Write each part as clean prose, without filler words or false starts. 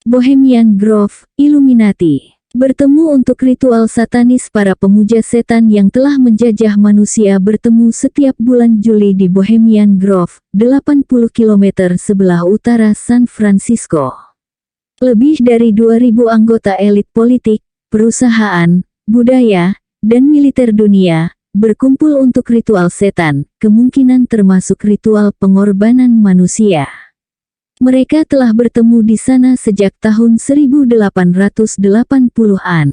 Bohemian Grove, Illuminati. Bertemu untuk ritual satanis. Para pemuja setan yang telah menjajah manusia bertemu setiap bulan Juli di Bohemian Grove, 80 km sebelah utara San Francisco. Lebih dari 2.000 anggota elit politik, perusahaan, budaya, dan militer dunia berkumpul untuk ritual setan, kemungkinan termasuk ritual pengorbanan manusia. Mereka telah bertemu di sana sejak tahun 1880-an.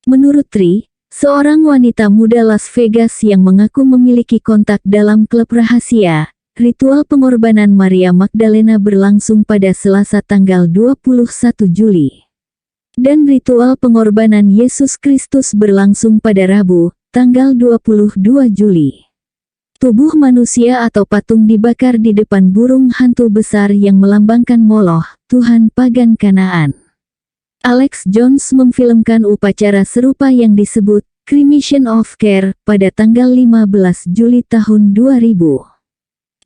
Menurut Tri, seorang wanita muda Las Vegas yang mengaku memiliki kontak dalam klub rahasia, ritual pengorbanan Maria Magdalena berlangsung pada Selasa tanggal 21 Juli. Dan ritual pengorbanan Yesus Kristus berlangsung pada Rabu, tanggal 22 Juli. Tubuh manusia atau patung dibakar di depan burung hantu besar yang melambangkan Moloch, Tuhan pagan Kanaan. Alex Jones memfilmkan upacara serupa yang disebut Cremation of Care pada tanggal 15 Juli tahun 2000.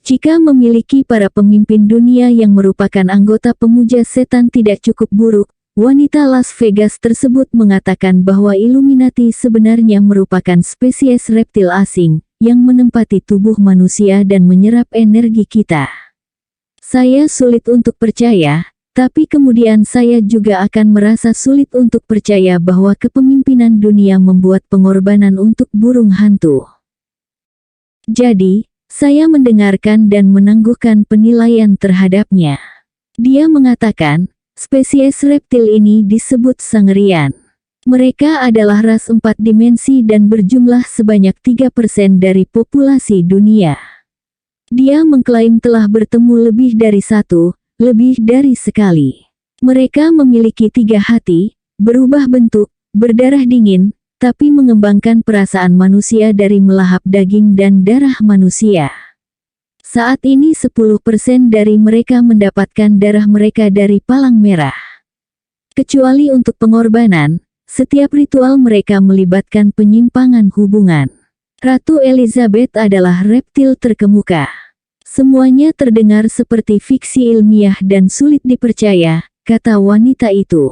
Jika memiliki para pemimpin dunia yang merupakan anggota pemuja setan tidak cukup buruk, wanita Las Vegas tersebut mengatakan bahwa Illuminati sebenarnya merupakan spesies reptil asing yang menempati tubuh manusia dan menyerap energi kita. Saya sulit untuk percaya, tapi kemudian saya juga akan merasa sulit untuk percaya bahwa kepemimpinan dunia membuat pengorbanan untuk burung hantu. Jadi, saya mendengarkan dan menangguhkan penilaian terhadapnya. Dia mengatakan, spesies reptil ini disebut Sangerian. Mereka adalah ras 4 dimensi dan berjumlah sebanyak 3% dari populasi dunia. Dia mengklaim telah bertemu lebih dari satu, lebih dari sekali. Mereka memiliki 3 hati, berubah bentuk, berdarah dingin, tapi mengembangkan perasaan manusia dari melahap daging dan darah manusia. Saat ini 10% dari mereka mendapatkan darah mereka dari palang merah. Kecuali untuk pengorbanan, setiap ritual mereka melibatkan penyimpangan hubungan. Ratu Elizabeth adalah reptil terkemuka. Semuanya terdengar seperti fiksi ilmiah dan sulit dipercaya, kata wanita itu.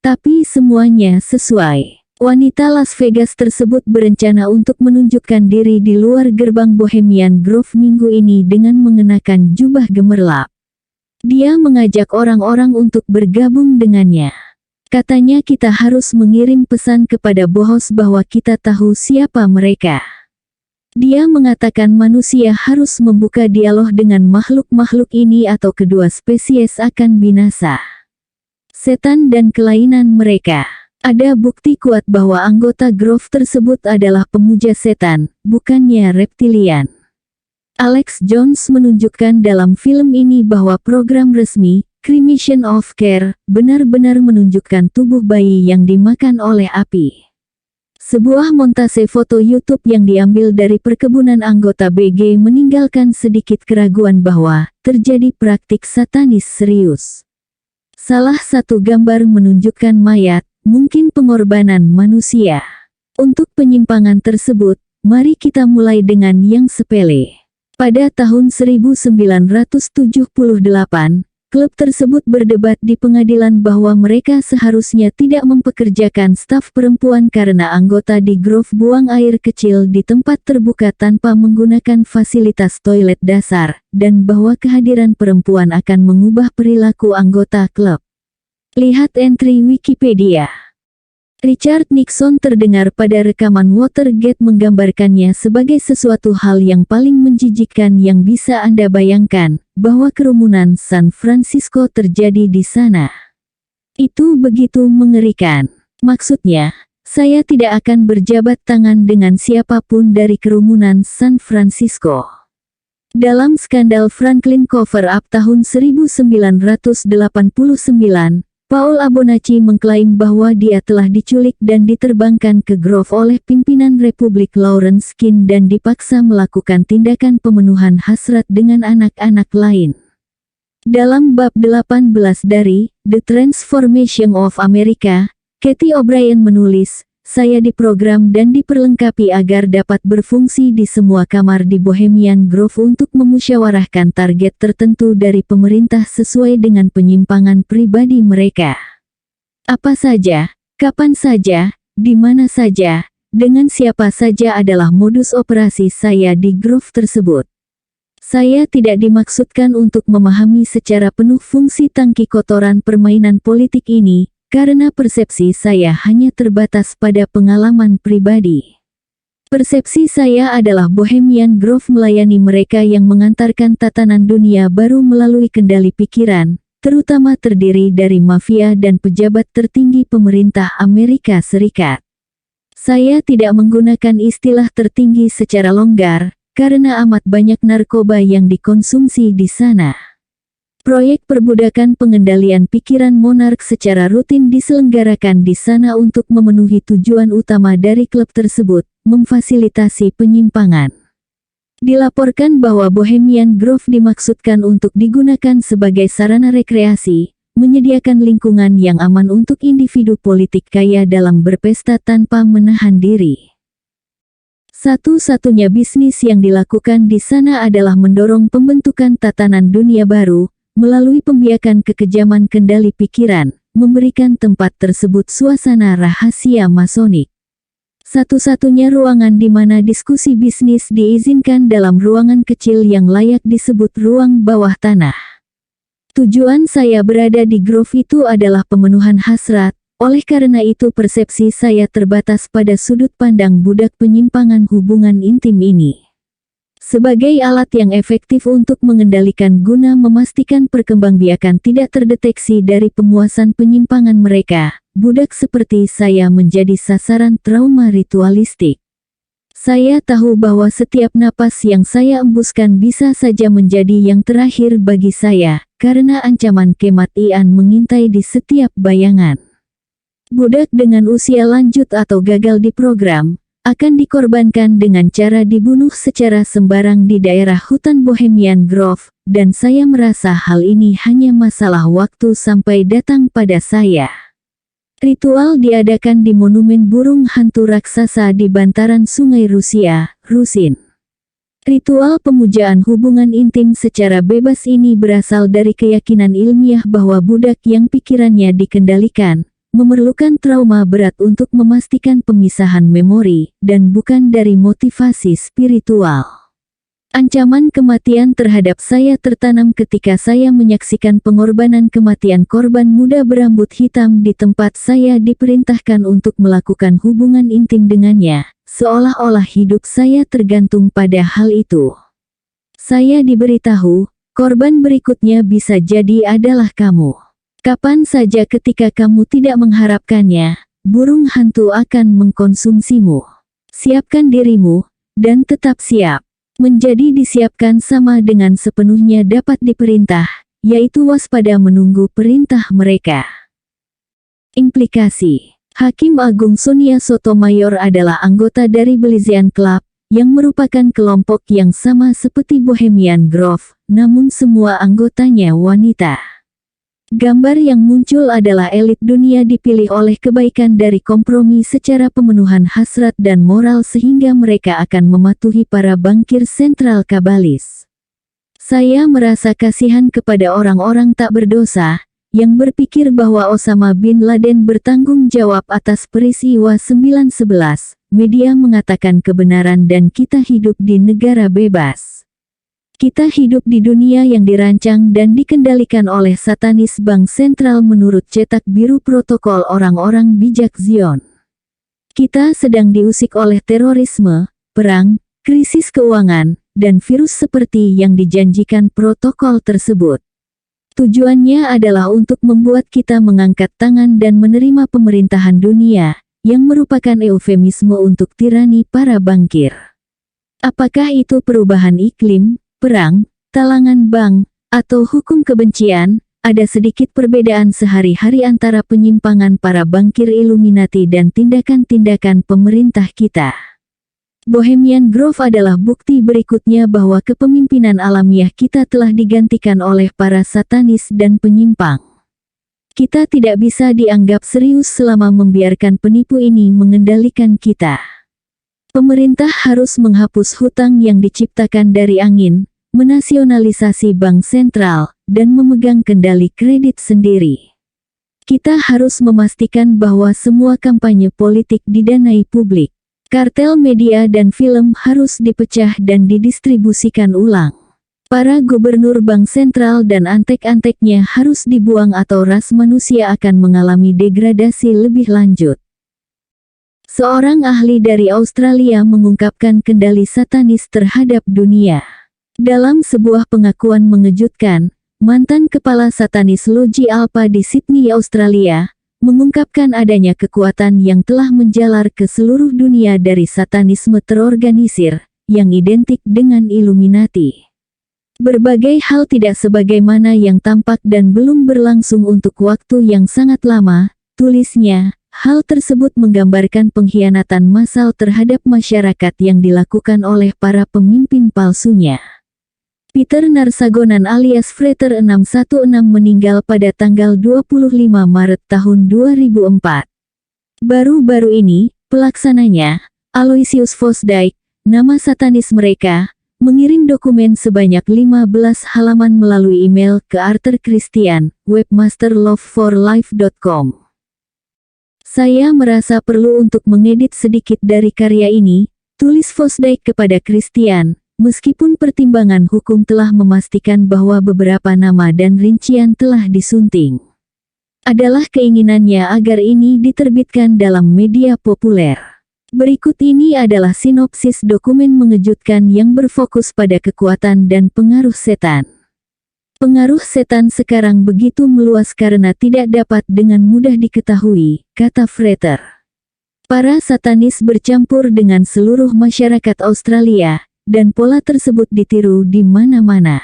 Tapi semuanya sesuai. Wanita Las Vegas tersebut berencana untuk menunjukkan diri di luar gerbang Bohemian Grove minggu ini dengan mengenakan jubah gemerlap. Dia mengajak orang-orang untuk bergabung dengannya. Katanya kita harus mengirim pesan kepada bos bahwa kita tahu siapa mereka. Dia mengatakan manusia harus membuka dialog dengan makhluk-makhluk ini atau kedua spesies akan binasa. Setan dan kelainan mereka. Ada bukti kuat bahwa anggota Grove tersebut adalah pemuja setan, bukannya reptilian. Alex Jones menunjukkan dalam film ini bahwa program resmi, Cremation of Care, benar-benar menunjukkan tubuh bayi yang dimakan oleh api. Sebuah montase foto YouTube yang diambil dari perkebunan anggota BG meninggalkan sedikit keraguan bahwa terjadi praktik satanis serius. Salah satu gambar menunjukkan mayat, mungkin pengorbanan manusia. Untuk penyimpangan tersebut, mari kita mulai dengan yang sepele. Pada tahun 1978, klub tersebut berdebat di pengadilan bahwa mereka seharusnya tidak mempekerjakan staf perempuan karena anggota di Grove buang air kecil di tempat terbuka tanpa menggunakan fasilitas toilet dasar, dan bahwa kehadiran perempuan akan mengubah perilaku anggota klub. Lihat entry Wikipedia. Richard Nixon terdengar pada rekaman Watergate menggambarkannya sebagai sesuatu hal yang paling menjijikkan yang bisa Anda bayangkan, bahwa kerumunan San Francisco terjadi di sana. Itu begitu mengerikan. Maksudnya, saya tidak akan berjabat tangan dengan siapapun dari kerumunan San Francisco. Dalam skandal Franklin Cover-Up tahun 1989, Paul Abonacci mengklaim bahwa dia telah diculik dan diterbangkan ke Grove oleh pimpinan Republik Lawrence Kane dan dipaksa melakukan tindakan pemenuhan hasrat dengan anak-anak lain. Dalam bab 18 dari The Transformation of America, Cathy O'Brien menulis, saya diprogram dan diperlengkapi agar dapat berfungsi di semua kamar di Bohemian Grove untuk memusyawarahkan target tertentu dari pemerintah sesuai dengan penyimpangan pribadi mereka. Apa saja, kapan saja, di mana saja, dengan siapa saja adalah modus operasi saya di Grove tersebut. Saya tidak dimaksudkan untuk memahami secara penuh fungsi tangki kotoran permainan politik ini, karena persepsi saya hanya terbatas pada pengalaman pribadi. Persepsi saya adalah Bohemian Grove melayani mereka yang mengantarkan tatanan dunia baru melalui kendali pikiran, terutama terdiri dari mafia dan pejabat tertinggi pemerintah Amerika Serikat. Saya tidak menggunakan istilah tertinggi secara longgar, karena amat banyak narkoba yang dikonsumsi di sana. Proyek perbudakan pengendalian pikiran monark secara rutin diselenggarakan di sana untuk memenuhi tujuan utama dari klub tersebut, memfasilitasi penyimpangan. Dilaporkan bahwa Bohemian Grove dimaksudkan untuk digunakan sebagai sarana rekreasi, menyediakan lingkungan yang aman untuk individu politik kaya dalam berpesta tanpa menahan diri. Satu-satunya bisnis yang dilakukan di sana adalah mendorong pembentukan tatanan dunia baru, melalui pembiakan kekejaman kendali pikiran, memberikan tempat tersebut suasana rahasia masonik. Satu-satunya ruangan di mana diskusi bisnis diizinkan dalam ruangan kecil yang layak disebut ruang bawah tanah. Tujuan saya berada di Grove itu adalah pemenuhan hasrat, oleh karena itu persepsi saya terbatas pada sudut pandang budak penyimpangan hubungan intim ini. Sebagai alat yang efektif untuk mengendalikan guna memastikan perkembangbiakan tidak terdeteksi dari pemuasan penyimpangan mereka, budak seperti saya menjadi sasaran trauma ritualistik. Saya tahu bahwa setiap napas yang saya embuskan bisa saja menjadi yang terakhir bagi saya, karena ancaman kematian mengintai di setiap bayangan. Budak dengan usia lanjut atau gagal diprogram, akan dikorbankan dengan cara dibunuh secara sembarang di daerah hutan Bohemian Grove, dan saya merasa hal ini hanya masalah waktu sampai datang pada saya. Ritual diadakan di monumen burung hantu raksasa di bantaran sungai Rusia, Rusin. Ritual pemujaan hubungan intim secara bebas ini berasal dari keyakinan ilmiah bahwa budak yang pikirannya dikendalikan, memerlukan trauma berat untuk memastikan pemisahan memori, dan bukan dari motivasi spiritual. Ancaman kematian terhadap saya tertanam ketika saya menyaksikan pengorbanan kematian korban muda berambut hitam di tempat saya diperintahkan untuk melakukan hubungan intim dengannya, seolah-olah hidup saya tergantung pada hal itu. Saya diberitahu, korban berikutnya bisa jadi adalah kamu. Kapan saja ketika kamu tidak mengharapkannya, burung hantu akan mengkonsumsimu. Siapkan dirimu, dan tetap siap. Menjadi disiapkan sama dengan sepenuhnya dapat diperintah, yaitu waspada menunggu perintah mereka. Implikasi. Hakim Agung Sonia Sotomayor adalah anggota dari Belizean Club, yang merupakan kelompok yang sama seperti Bohemian Grove, namun semua anggotanya wanita. Gambar yang muncul adalah elit dunia dipilih oleh kebaikan dari kompromi secara pemenuhan hasrat dan moral sehingga mereka akan mematuhi para bankir sentral kabalis. Saya merasa kasihan kepada orang-orang tak berdosa, yang berpikir bahwa Osama bin Laden bertanggung jawab atas peristiwa 9/11. Media mengatakan kebenaran dan kita hidup di negara bebas. Kita hidup di dunia yang dirancang dan dikendalikan oleh satanis bank sentral menurut cetak biru protokol orang-orang bijak Zion. Kita sedang diusik oleh terorisme, perang, krisis keuangan, dan virus seperti yang dijanjikan protokol tersebut. Tujuannya adalah untuk membuat kita mengangkat tangan dan menerima pemerintahan dunia, yang merupakan eufemisme untuk tirani para bankir. Apakah itu perubahan iklim, perang, talangan bank, atau hukum kebencian? Ada sedikit perbedaan sehari-hari antara penyimpangan para bankir Illuminati dan tindakan-tindakan pemerintah kita. Bohemian Grove adalah bukti berikutnya bahwa kepemimpinan alamiah kita telah digantikan oleh para satanis dan penyimpang. Kita tidak bisa dianggap serius selama membiarkan penipu ini mengendalikan kita. Pemerintah harus menghapus hutang yang diciptakan dari angin, menasionalisasi bank sentral, dan memegang kendali kredit sendiri. Kita harus memastikan bahwa semua kampanye politik didanai publik. Kartel media dan film harus dipecah dan didistribusikan ulang. Para gubernur bank sentral dan antek-anteknya harus dibuang atau ras manusia akan mengalami degradasi lebih lanjut. Seorang ahli dari Australia mengungkapkan kendali satanis terhadap dunia. Dalam sebuah pengakuan mengejutkan, mantan kepala satanis Logi Alpha di Sydney, Australia, mengungkapkan adanya kekuatan yang telah menjalar ke seluruh dunia dari satanisme terorganisir, yang identik dengan Illuminati. Berbagai hal tidak sebagaimana yang tampak dan belum berlangsung untuk waktu yang sangat lama, tulisnya. Hal tersebut menggambarkan pengkhianatan massal terhadap masyarakat yang dilakukan oleh para pemimpin palsunya. Peter Narsagonan alias Frater 616 meninggal pada tanggal 25 Maret tahun 2004. Baru-baru ini, pelaksananya, Aloysius Fosdike, nama satanis mereka, mengirim dokumen sebanyak 15 halaman melalui email ke Arthur Christian, webmasterloveforlife.com. Saya merasa perlu untuk mengedit sedikit dari karya ini, tulis Fosdike kepada Christian, meskipun pertimbangan hukum telah memastikan bahwa beberapa nama dan rincian telah disunting. Adalah keinginannya agar ini diterbitkan dalam media populer. Berikut ini adalah sinopsis dokumen mengejutkan yang berfokus pada kekuatan dan pengaruh setan. Pengaruh setan sekarang begitu meluas karena tidak dapat dengan mudah diketahui, kata Frater. Para satanis bercampur dengan seluruh masyarakat Australia, dan pola tersebut ditiru di mana-mana.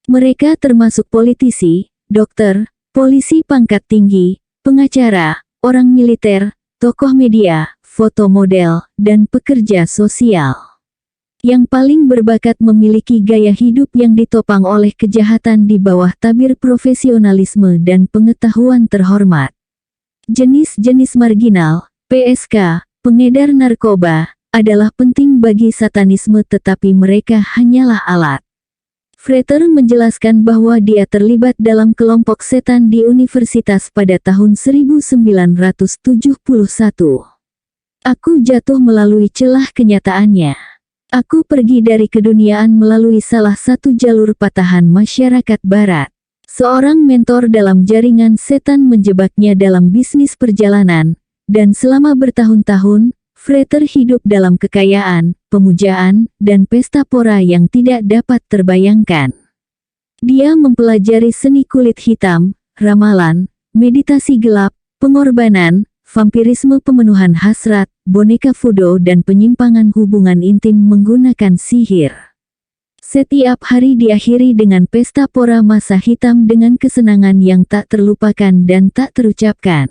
Mereka termasuk politisi, dokter, polisi pangkat tinggi, pengacara, orang militer, tokoh media, foto model, dan pekerja sosial. Yang paling berbakat memiliki gaya hidup yang ditopang oleh kejahatan di bawah tabir profesionalisme dan pengetahuan terhormat. Jenis-jenis marginal, PSK, pengedar narkoba, adalah penting bagi satanisme tetapi mereka hanyalah alat. Frater menjelaskan bahwa dia terlibat dalam kelompok setan di universitas pada tahun 1971. Aku jatuh melalui celah kenyataannya. Aku pergi dari keduniaan melalui salah satu jalur patahan masyarakat barat. Seorang mentor dalam jaringan setan menjebaknya dalam bisnis perjalanan, dan selama bertahun-tahun, Frater hidup dalam kekayaan, pemujaan, dan pesta pora yang tidak dapat terbayangkan. Dia mempelajari seni kulit hitam, ramalan, meditasi gelap, pengorbanan, vampirisme, pemenuhan hasrat, boneka voodoo dan penyimpangan hubungan intim menggunakan sihir. Setiap hari diakhiri dengan pesta pora masa hitam dengan kesenangan yang tak terlupakan dan tak terucapkan.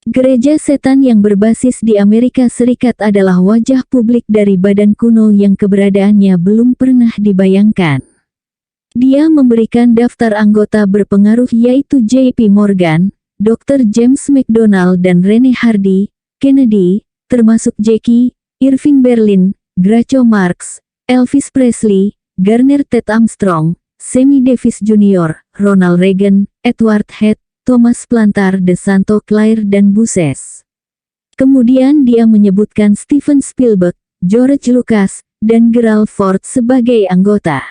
Gereja setan yang berbasis di Amerika Serikat adalah wajah publik dari badan kuno yang keberadaannya belum pernah dibayangkan. Dia memberikan daftar anggota berpengaruh yaitu J.P. Morgan, Dr. James McDonald dan Rene Hardy, Kennedy, termasuk Jackie, Irving Berlin, Groucho Marx, Elvis Presley, Garner Ted Armstrong, Sammy Davis Jr., Ronald Reagan, Edward Heath, Thomas Plantar de Santo Claire dan Busses. Kemudian dia menyebutkan Steven Spielberg, George Lucas, dan Gerald Ford sebagai anggota.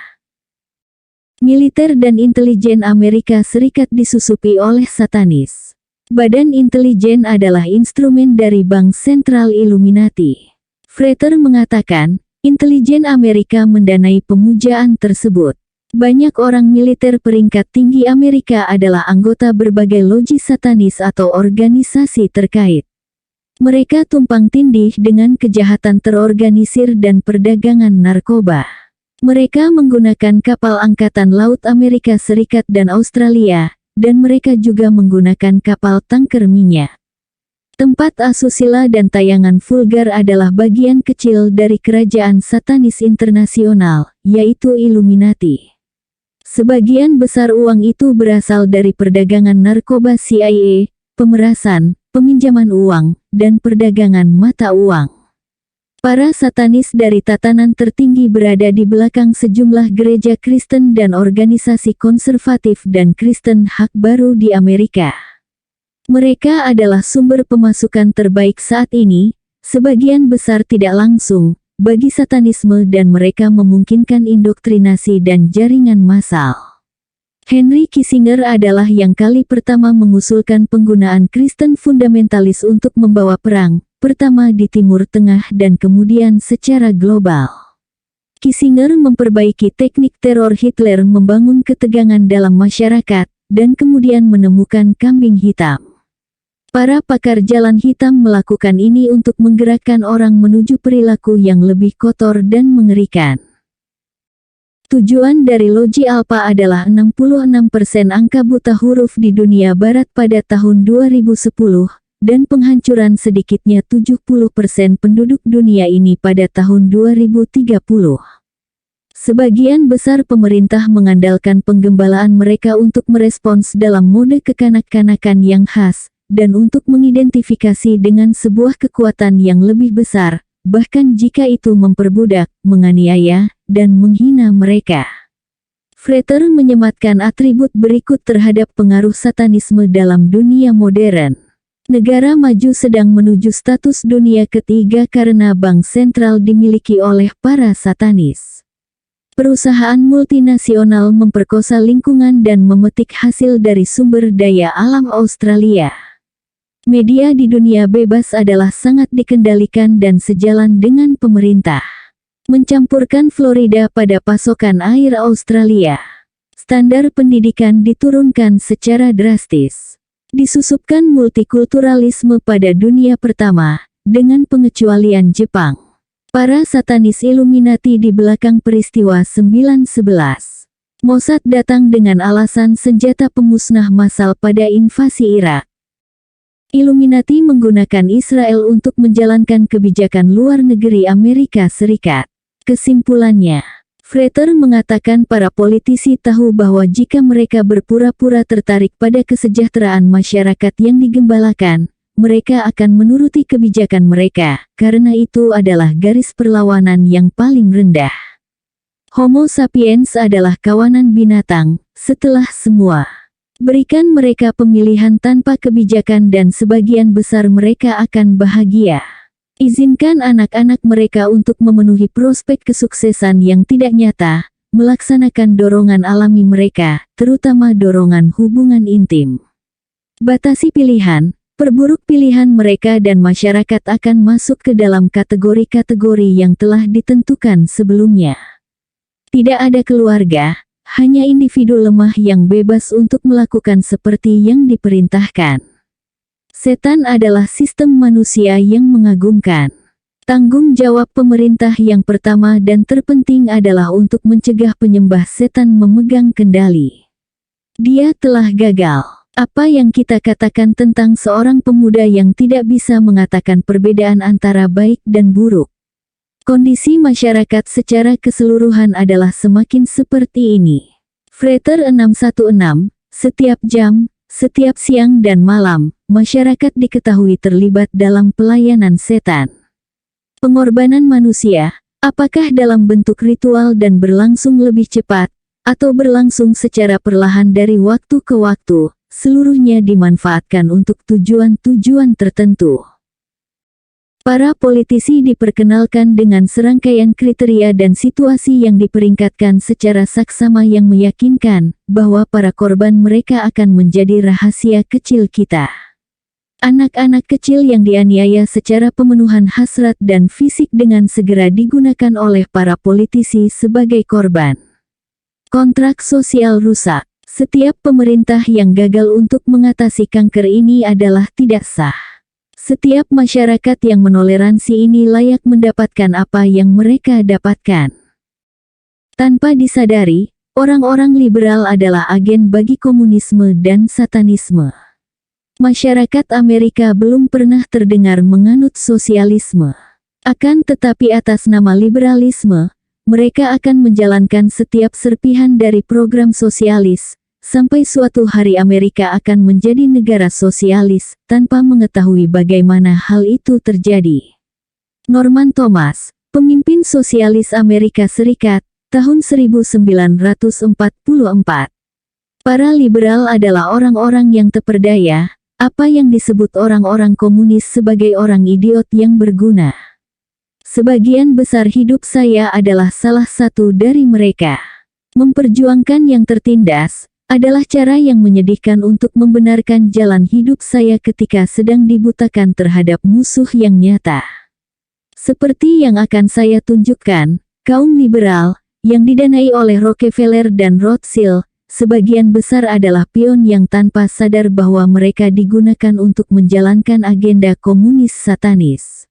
Militer dan intelijen Amerika Serikat disusupi oleh satanis. Badan intelijen adalah instrumen dari Bank Sentral Illuminati. Frater mengatakan, intelijen Amerika mendanai pemujaan tersebut. Banyak orang militer peringkat tinggi Amerika adalah anggota berbagai loji satanis atau organisasi terkait. Mereka tumpang tindih dengan kejahatan terorganisir dan perdagangan narkoba. Mereka menggunakan kapal angkatan laut Amerika Serikat dan Australia, dan mereka juga menggunakan kapal tanker minyak. Tempat asusila dan tayangan vulgar adalah bagian kecil dari kerajaan satanis internasional, yaitu Illuminati. Sebagian besar uang itu berasal dari perdagangan narkoba CIA, pemerasan, peminjaman uang, dan perdagangan mata uang. Para satanis dari tatanan tertinggi berada di belakang sejumlah gereja Kristen dan organisasi konservatif dan Kristen hak baru di Amerika. Mereka adalah sumber pemasukan terbaik saat ini, sebagian besar tidak langsung, bagi satanisme dan mereka memungkinkan indoktrinasi dan jaringan massal. Henry Kissinger adalah yang kali pertama mengusulkan penggunaan Kristen fundamentalis untuk membawa perang, pertama di Timur Tengah dan kemudian secara global. Kissinger memperbaiki teknik teror Hitler membangun ketegangan dalam masyarakat, dan kemudian menemukan kambing hitam. Para pakar jalan hitam melakukan ini untuk menggerakkan orang menuju perilaku yang lebih kotor dan mengerikan. Tujuan dari Logi Alpha adalah 66% angka buta huruf di dunia barat pada tahun 2010, dan penghancuran sedikitnya 70% penduduk dunia ini pada tahun 2030. Sebagian besar pemerintah mengandalkan penggembalaan mereka untuk merespons dalam mode kekanak-kanakan yang khas, dan untuk mengidentifikasi dengan sebuah kekuatan yang lebih besar, bahkan jika itu memperbudak, menganiaya, dan menghina mereka. Freter menyematkan atribut berikut terhadap pengaruh satanisme dalam dunia modern. Negara maju sedang menuju status dunia ketiga karena bank sentral dimiliki oleh para satanis. Perusahaan multinasional memperkosa lingkungan dan memetik hasil dari sumber daya alam Australia. Media di dunia bebas adalah sangat dikendalikan dan sejalan dengan pemerintah. Mencampurkan Florida pada pasokan air Australia. Standar pendidikan diturunkan secara drastis. Disusupkan multikulturalisme pada dunia pertama, dengan pengecualian Jepang. Para satanis Illuminati di belakang peristiwa 9/11. Mossad datang dengan alasan senjata pemusnah massal pada invasi Irak. Illuminati menggunakan Israel untuk menjalankan kebijakan luar negeri Amerika Serikat. Kesimpulannya, Freter mengatakan para politisi tahu bahwa jika mereka berpura-pura tertarik pada kesejahteraan masyarakat yang digembalakan, mereka akan menuruti kebijakan mereka, karena itu adalah garis perlawanan yang paling rendah. Homo sapiens adalah kawanan binatang, setelah semua. Berikan mereka pemilihan tanpa kebijakan dan sebagian besar mereka akan bahagia. Izinkan anak-anak mereka untuk memenuhi prospek kesuksesan yang tidak nyata, melaksanakan dorongan alami mereka, terutama dorongan hubungan intim. Batasi pilihan, perburuk pilihan mereka dan masyarakat akan masuk ke dalam kategori-kategori yang telah ditentukan sebelumnya. Tidak ada keluarga, hanya individu lemah yang bebas untuk melakukan seperti yang diperintahkan. Setan adalah sistem manusia yang mengagumkan. Tanggung jawab pemerintah yang pertama dan terpenting adalah untuk mencegah penyembah setan memegang kendali. Dia telah gagal. Apa yang kita katakan tentang seorang pemuda yang tidak bisa mengatakan perbedaan antara baik dan buruk? Kondisi masyarakat secara keseluruhan adalah semakin seperti ini. Freter 616, setiap jam, setiap siang dan malam, masyarakat diketahui terlibat dalam pelayanan setan. Pengorbanan manusia, apakah dalam bentuk ritual dan berlangsung lebih cepat, atau berlangsung secara perlahan dari waktu ke waktu, seluruhnya dimanfaatkan untuk tujuan-tujuan tertentu. Para politisi diperkenalkan dengan serangkaian kriteria dan situasi yang diperingkatkan secara saksama yang meyakinkan bahwa para korban mereka akan menjadi rahasia kecil kita. Anak-anak kecil yang dianiaya secara pemenuhan hasrat dan fisik dengan segera digunakan oleh para politisi sebagai korban. Kontrak sosial rusak. Setiap pemerintah yang gagal untuk mengatasi kanker ini adalah tidak sah. Setiap masyarakat yang menoleransi ini layak mendapatkan apa yang mereka dapatkan. Tanpa disadari, orang-orang liberal adalah agen bagi komunisme dan satanisme. Masyarakat Amerika belum pernah terdengar menganut sosialisme. Akan tetapi atas nama liberalisme, mereka akan menjalankan setiap serpihan dari program sosialis, sampai suatu hari Amerika akan menjadi negara sosialis, tanpa mengetahui bagaimana hal itu terjadi. Norman Thomas, pemimpin sosialis Amerika Serikat, tahun 1944. Para liberal adalah orang-orang yang terperdaya, apa yang disebut orang-orang komunis sebagai orang idiot yang berguna. Sebagian besar hidup saya adalah salah satu dari mereka. Memperjuangkan yang tertindas adalah cara yang menyedihkan untuk membenarkan jalan hidup saya ketika sedang dibutakan terhadap musuh yang nyata. Seperti yang akan saya tunjukkan, kaum liberal, yang didanai oleh Rockefeller dan Rothschild, sebagian besar adalah pion yang tanpa sadar bahwa mereka digunakan untuk menjalankan agenda komunis satanis.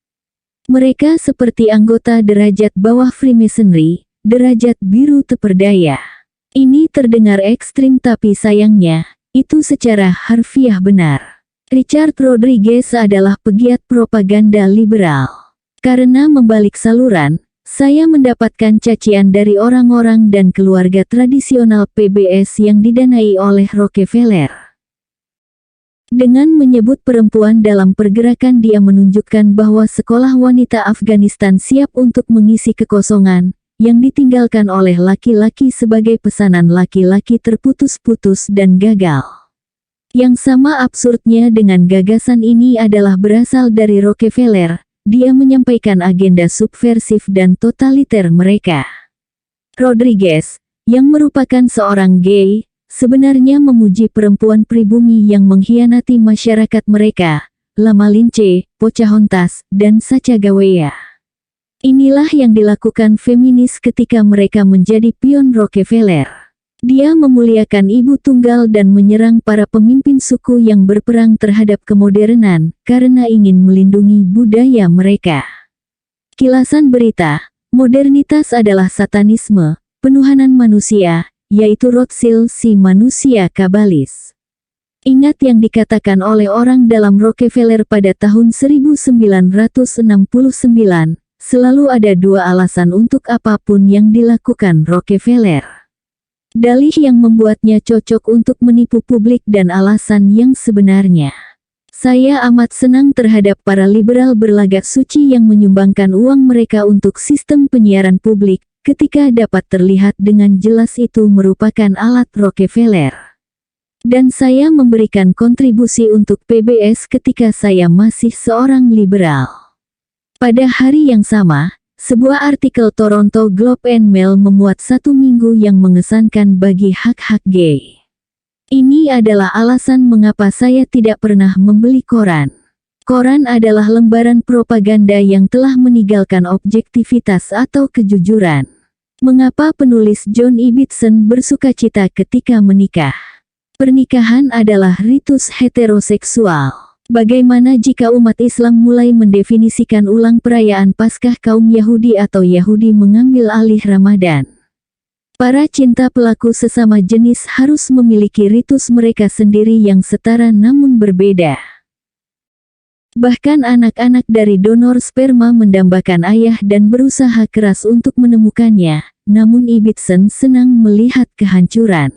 Mereka seperti anggota derajat bawah Freemasonry, derajat biru terperdaya. Ini terdengar ekstrim tapi sayangnya, itu secara harfiah benar. Richard Rodriguez adalah pegiat propaganda liberal. Karena membalik saluran, saya mendapatkan cacian dari orang-orang dan keluarga tradisional PBS yang didanai oleh Rockefeller. Dengan menyebut perempuan dalam pergerakan dia menunjukkan bahwa sekolah wanita Afghanistan siap untuk mengisi kekosongan yang ditinggalkan oleh laki-laki sebagai pesanan laki-laki terputus-putus dan gagal. Yang sama absurdnya dengan gagasan ini adalah berasal dari Rockefeller. Dia menyampaikan agenda subversif dan totaliter mereka. Rodriguez, yang merupakan seorang gay, sebenarnya memuji perempuan pribumi yang mengkhianati masyarakat mereka, Lama Lince, Pocahontas, dan Sacagawea. Inilah yang dilakukan feminis ketika mereka menjadi pion Rockefeller. Dia memuliakan ibu tunggal dan menyerang para pemimpin suku yang berperang terhadap kemodernan, karena ingin melindungi budaya mereka. Kilasan berita, modernitas adalah satanisme, penuhanan manusia, yaitu Rothschild si manusia kabalis. Ingat yang dikatakan oleh orang dalam Rockefeller pada tahun 1969, selalu ada dua alasan untuk apapun yang dilakukan Rockefeller. Dalih yang membuatnya cocok untuk menipu publik dan alasan yang sebenarnya. Saya amat senang terhadap para liberal berlagak suci yang menyumbangkan uang mereka untuk sistem penyiaran publik, ketika dapat terlihat dengan jelas itu merupakan alat Rockefeller. Dan saya memberikan kontribusi untuk PBS ketika saya masih seorang liberal. Pada hari yang sama, sebuah artikel Toronto Globe and Mail memuat satu minggu yang mengesankan bagi hak-hak gay. Ini adalah alasan mengapa saya tidak pernah membeli koran. Koran adalah lembaran propaganda yang telah meninggalkan objektivitas atau kejujuran. Mengapa penulis John Ibbitson bersukacita ketika menikah? Pernikahan adalah ritus heteroseksual. Bagaimana jika umat Islam mulai mendefinisikan ulang perayaan Paskah kaum Yahudi atau Yahudi mengambil alih Ramadan? Para cinta pelaku sesama jenis harus memiliki ritus mereka sendiri yang setara namun berbeda. Bahkan anak-anak dari donor sperma mendambakan ayah dan berusaha keras untuk menemukannya, namun Ibbitson senang melihat kehancuran.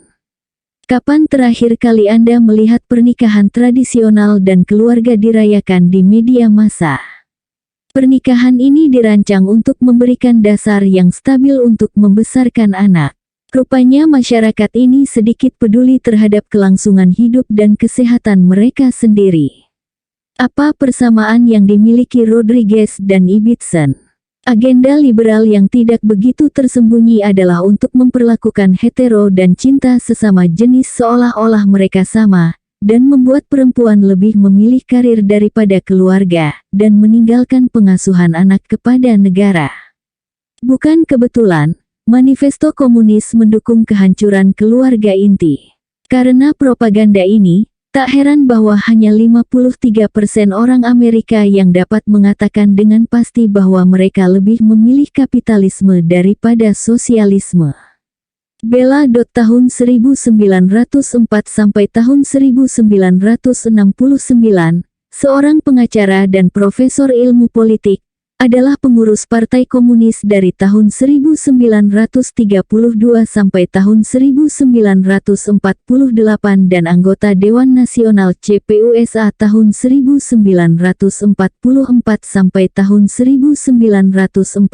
Kapan terakhir kali Anda melihat pernikahan tradisional dan keluarga dirayakan di media massa? Pernikahan ini dirancang untuk memberikan dasar yang stabil untuk membesarkan anak. Rupanya masyarakat ini sedikit peduli terhadap kelangsungan hidup dan kesehatan mereka sendiri. Apa persamaan yang dimiliki Rodriguez dan Ibbitson? Agenda liberal yang tidak begitu tersembunyi adalah untuk memperlakukan hetero dan cinta sesama jenis seolah-olah mereka sama, dan membuat perempuan lebih memilih karir daripada keluarga, dan meninggalkan pengasuhan anak kepada negara. Bukan kebetulan, manifesto komunis mendukung kehancuran keluarga inti. Karena propaganda ini, tak heran bahwa hanya 53% orang Amerika yang dapat mengatakan dengan pasti bahwa mereka lebih memilih kapitalisme daripada sosialisme. Bella Dot tahun 1904 sampai tahun 1969, seorang pengacara dan profesor ilmu politik, adalah pengurus Partai Komunis dari tahun 1932 sampai tahun 1948 dan anggota Dewan Nasional CPUSA tahun 1944 sampai tahun 1948.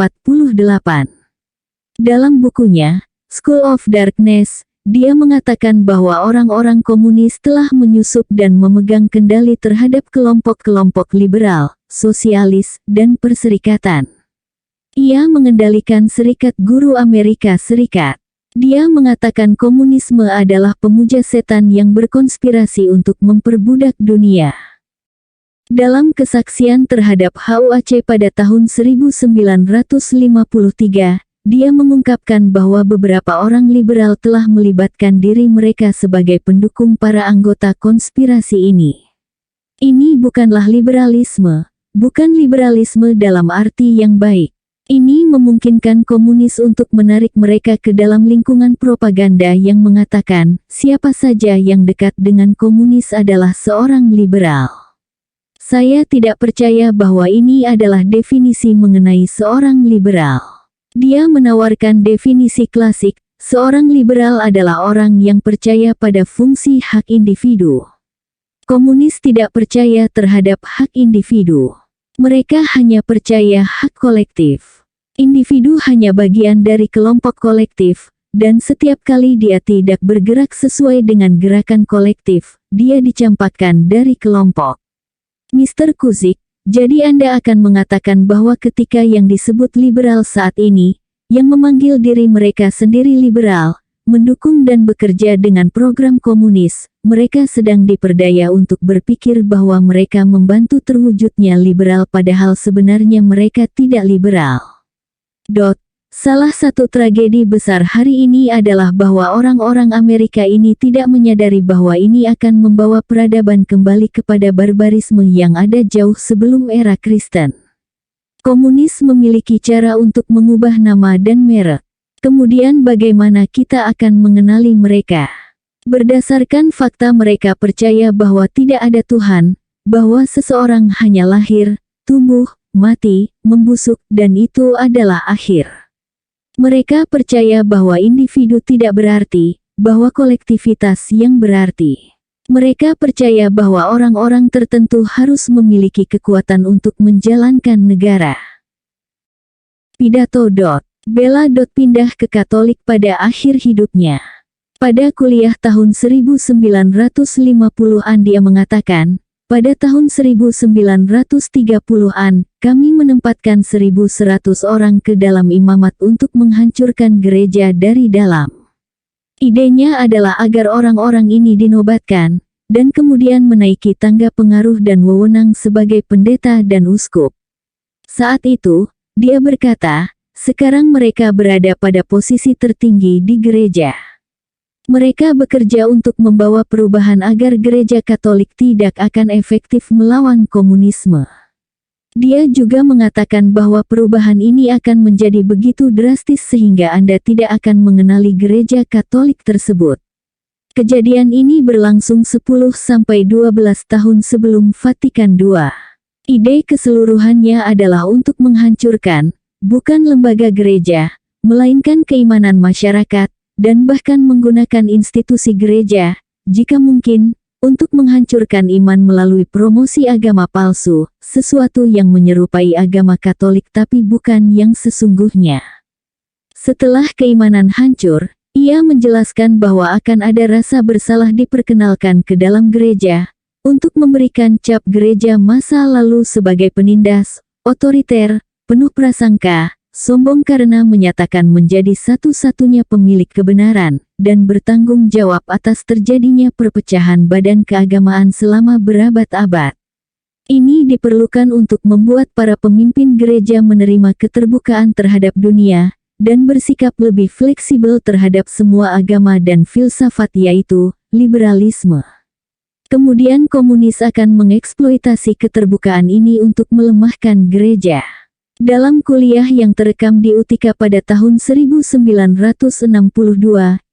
Dalam bukunya, School of Darkness, dia mengatakan bahwa orang-orang komunis telah menyusup dan memegang kendali terhadap kelompok-kelompok liberal, sosialis, dan perserikatan. Ia mengendalikan Serikat Guru Amerika Serikat. Dia mengatakan komunisme adalah pemuja setan yang berkonspirasi untuk memperbudak dunia. Dalam kesaksian terhadap HUAC pada tahun 1953, dia mengungkapkan bahwa beberapa orang liberal telah melibatkan diri mereka sebagai pendukung para anggota konspirasi ini. Ini bukanlah liberalisme, bukan liberalisme dalam arti yang baik. Ini memungkinkan komunis untuk menarik mereka ke dalam lingkungan propaganda yang mengatakan, siapa saja yang dekat dengan komunis adalah seorang liberal. Saya tidak percaya bahwa ini adalah definisi mengenai seorang liberal. Dia menawarkan definisi klasik, seorang liberal adalah orang yang percaya pada fungsi hak individu. Komunis tidak percaya terhadap hak individu. Mereka hanya percaya hak kolektif. Individu hanya bagian dari kelompok kolektif, dan setiap kali dia tidak bergerak sesuai dengan gerakan kolektif, dia dicampakkan dari kelompok. Mr. Kuzik, jadi Anda akan mengatakan bahwa ketika yang disebut liberal saat ini, yang memanggil diri mereka sendiri liberal, mendukung dan bekerja dengan program komunis, mereka sedang diperdaya untuk berpikir bahwa mereka membantu terwujudnya liberal padahal sebenarnya mereka tidak liberal. Salah satu tragedi besar hari ini adalah bahwa orang-orang Amerika ini tidak menyadari bahwa ini akan membawa peradaban kembali kepada barbarisme yang ada jauh sebelum era Kristen. Komunis memiliki cara untuk mengubah nama dan merek. Kemudian bagaimana kita akan mengenali mereka? Berdasarkan fakta mereka percaya bahwa tidak ada Tuhan, bahwa seseorang hanya lahir, tumbuh, mati, membusuk, dan itu adalah akhir. Mereka percaya bahwa individu tidak berarti, bahwa kolektivitas yang berarti. Mereka percaya bahwa orang-orang tertentu harus memiliki kekuatan untuk menjalankan negara. Pidato. Bella. Pindah ke Katolik pada akhir hidupnya. Pada kuliah tahun 1950-an dia mengatakan, pada tahun 1930-an, kami menempatkan 1.100 orang ke dalam imamat untuk menghancurkan gereja dari dalam. Idenya adalah agar orang-orang ini dinobatkan, dan kemudian menaiki tangga pengaruh dan wewenang sebagai pendeta dan uskup. Saat itu, dia berkata, sekarang mereka berada pada posisi tertinggi di gereja. Mereka bekerja untuk membawa perubahan agar gereja Katolik tidak akan efektif melawan komunisme. Dia juga mengatakan bahwa perubahan ini akan menjadi begitu drastis sehingga Anda tidak akan mengenali gereja Katolik tersebut. Kejadian ini berlangsung 10-12 tahun sebelum Vatikan II. Ide keseluruhannya adalah untuk menghancurkan, bukan lembaga gereja, melainkan keimanan masyarakat, dan bahkan menggunakan institusi gereja, jika mungkin, untuk menghancurkan iman melalui promosi agama palsu, sesuatu yang menyerupai agama Katolik tapi bukan yang sesungguhnya. Setelah keimanan hancur, ia menjelaskan bahwa akan ada rasa bersalah diperkenalkan ke dalam gereja, untuk memberikan cap gereja masa lalu sebagai penindas, otoriter, penuh prasangka, sombong karena menyatakan menjadi satu-satunya pemilik kebenaran, dan bertanggung jawab atas terjadinya perpecahan badan keagamaan selama berabad-abad. Ini diperlukan untuk membuat para pemimpin gereja menerima keterbukaan terhadap dunia, dan bersikap lebih fleksibel terhadap semua agama dan filsafat yaitu, liberalisme. Kemudian komunis akan mengeksploitasi keterbukaan ini untuk melemahkan gereja. Dalam kuliah yang terekam di Utica pada tahun 1962,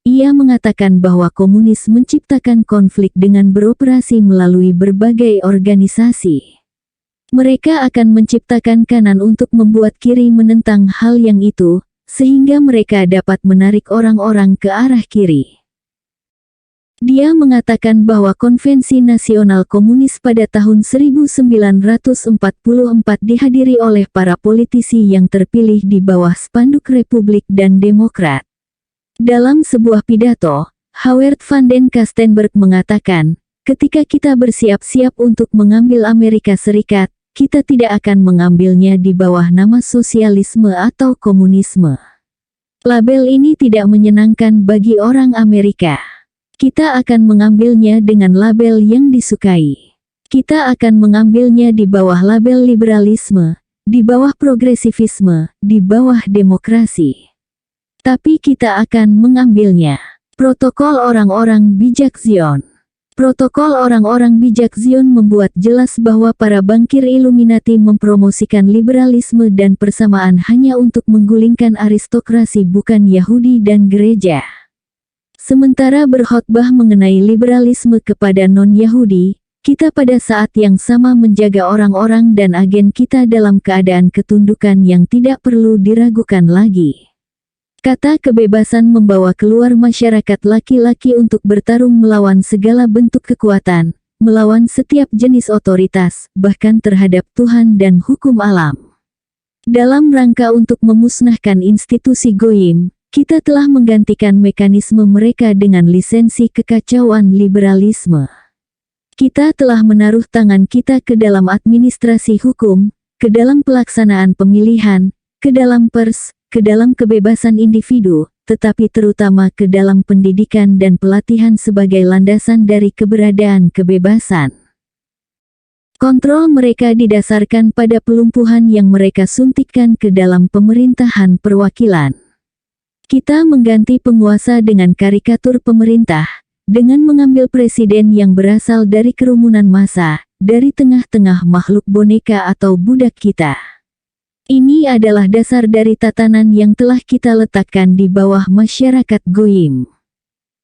ia mengatakan bahwa komunis menciptakan konflik dengan beroperasi melalui berbagai organisasi. Mereka akan menciptakan kanan untuk membuat kiri menentang hal yang itu, sehingga mereka dapat menarik orang-orang ke arah kiri. Dia mengatakan bahwa Konvensi Nasional Komunis pada tahun 1944 dihadiri oleh para politisi yang terpilih di bawah spanduk Republik dan Demokrat. Dalam sebuah pidato, Howard van den Kastenberg mengatakan, ketika kita bersiap-siap untuk mengambil Amerika Serikat, kita tidak akan mengambilnya di bawah nama sosialisme atau komunisme. Label ini tidak menyenangkan bagi orang Amerika. Kita akan mengambilnya dengan label yang disukai. Kita akan mengambilnya di bawah label liberalisme, di bawah progresivisme, di bawah demokrasi. Tapi kita akan mengambilnya. Protokol orang-orang bijak Zion. Protokol orang-orang bijak Zion membuat jelas bahwa para bankir Illuminati mempromosikan liberalisme dan persamaan hanya untuk menggulingkan aristokrasi bukan Yahudi dan gereja. Sementara berkhotbah mengenai liberalisme kepada non-Yahudi, kita pada saat yang sama menjaga orang-orang dan agen kita dalam keadaan ketundukan yang tidak perlu diragukan lagi. Kata kebebasan membawa keluar masyarakat laki-laki untuk bertarung melawan segala bentuk kekuatan, melawan setiap jenis otoritas, bahkan terhadap Tuhan dan hukum alam. Dalam rangka untuk memusnahkan institusi Goyim, kita telah menggantikan mekanisme mereka dengan lisensi kekacauan liberalisme. Kita telah menaruh tangan kita ke dalam administrasi hukum, ke dalam pelaksanaan pemilihan, ke dalam pers, ke dalam kebebasan individu, tetapi terutama ke dalam pendidikan dan pelatihan sebagai landasan dari keberadaan kebebasan. Kontrol mereka didasarkan pada pelumpuhan yang mereka suntikkan ke dalam pemerintahan perwakilan. Kita mengganti penguasa dengan karikatur pemerintah, dengan mengambil presiden yang berasal dari kerumunan massa, dari tengah-tengah makhluk boneka atau budak kita. Ini adalah dasar dari tatanan yang telah kita letakkan di bawah masyarakat Goyim.